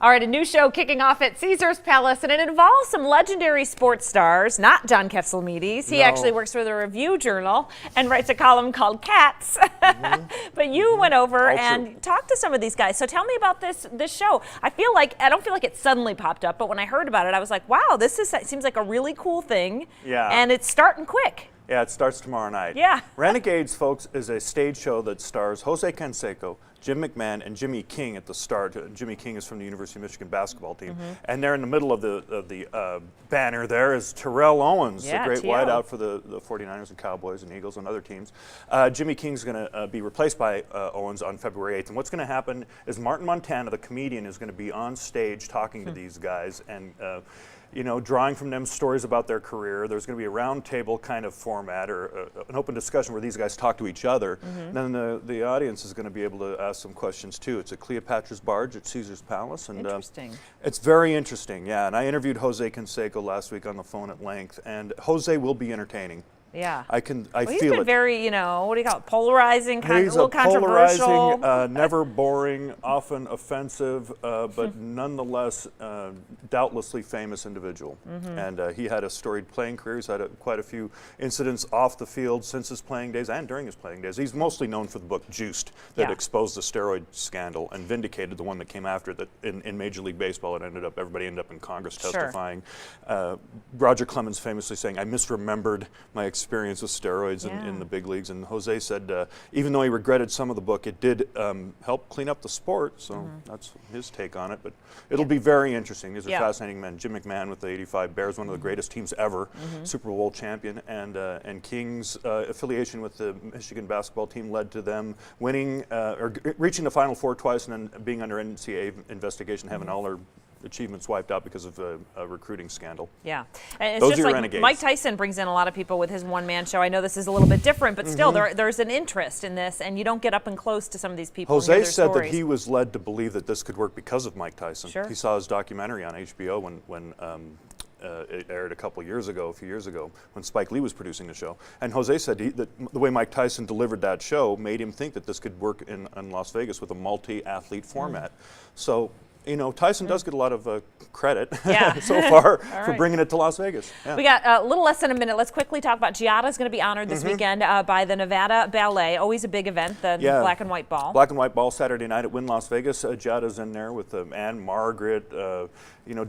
All right, a new show kicking off at Caesars Palace, and it involves some legendary sports stars, not John Ketzelmedes. He actually works for the Review Journal and writes a column called Cats. But you went over and talked to some of these guys. So tell me about this show. I don't feel like it suddenly popped up, but when I heard about it, I was like, wow, seems like a really cool thing. Yeah. And it's starting quick. Yeah, it starts tomorrow night. Yeah. Renegades, folks, is a stage show that stars Jose Canseco, Jim McMahon, and Jimmy King at the start. Jimmy King is from the University of Michigan basketball team. And there in the middle of the banner there is Terrell Owens, the great wideout for the 49ers and Cowboys and Eagles and other teams. Jimmy King's going to be replaced by Owens on February 8th. And what's going to happen is Martin Montana, the comedian, is going to be on stage talking to these guys and drawing from them stories about their career. There's going to be a round table kind of format or an open discussion where these guys talk to each other. And then the audience is going to be able to ask some questions too. It's at Cleopatra's Barge at Caesars Palace. And interesting. It's very interesting, yeah. And I interviewed Jose Canseco last week on the phone at length, and Jose will be entertaining. Yeah. I feel it. He's been very, what do you call it, polarizing, a little controversial. Polarizing, never boring, often offensive, but nonetheless doubtlessly famous individual. And he had a storied playing career. He's had quite a few incidents off the field since his playing days and during his playing days. He's mostly known for the book Juiced that exposed the steroid scandal and vindicated the one that came after that in Major League Baseball. Everybody ended up in Congress testifying. Roger Clemens famously saying, "I misremembered my experience with steroids in the big leagues," and Jose said even though he regretted some of the book, it did help clean up the sport, so that's his take on it. But it'll be very interesting. These are fascinating men. Jim McMahon with the '85 Bears, one of the greatest teams ever, Super Bowl champion, and King's affiliation with the Michigan basketball team led to them winning or reaching the Final Four twice and then being under NCAA investigation, having all their achievements wiped out because of a recruiting scandal. Yeah, and it's Those just are like renegades. Mike Tyson brings in a lot of people with his one-man show. I know this is a little bit different, but still there's an interest in this, and you don't get up and close to some of these people. Jose said that he was led to believe that this could work because of Mike Tyson. Sure. He saw his documentary on HBO when it aired a few years ago, when Spike Lee was producing the show. And Jose said that the way Mike Tyson delivered that show made him think that this could work in Las Vegas with a multi-athlete format. So, Tyson does get a lot of credit so far for bringing it to Las Vegas. Yeah. We got a little less than a minute. Let's quickly talk about Giada's going to be honored this weekend by the Nevada Ballet. Always a big event, the Black and White Ball. Black and White Ball Saturday night at Wynn Las Vegas. Giada's in there with Anne Margaret,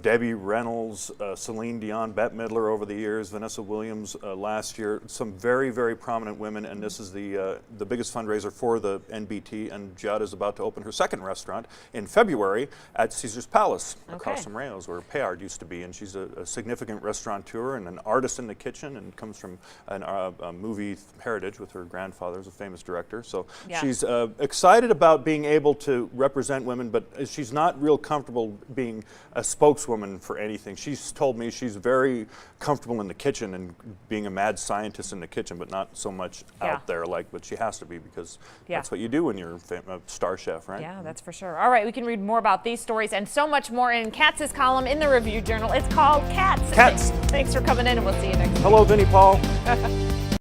Debbie Reynolds, Celine Dion, Bette Midler over the years, Vanessa Williams last year. Some very, very prominent women, and this is the biggest fundraiser for the NBT. And Giada's about to open her second restaurant in February at Caesars Palace across from Rails, where Payard used to be. And she's a significant restaurateur and an artist in the kitchen, and comes from a movie heritage with her grandfather as a famous director. So she's excited about being able to represent women, but she's not real comfortable being a spokeswoman for anything. She's told me she's very comfortable in the kitchen and being a mad scientist in the kitchen, but not so much out there. But she has to be, because that's what you do when you're a star chef, right? Yeah, that's for sure. All right, we can read more about these stories and so much more in Katz's column in the Review Journal. It's called Cats. Cats. Thanks for coming in, and we'll see you next week. Hello, Vinnie Paul.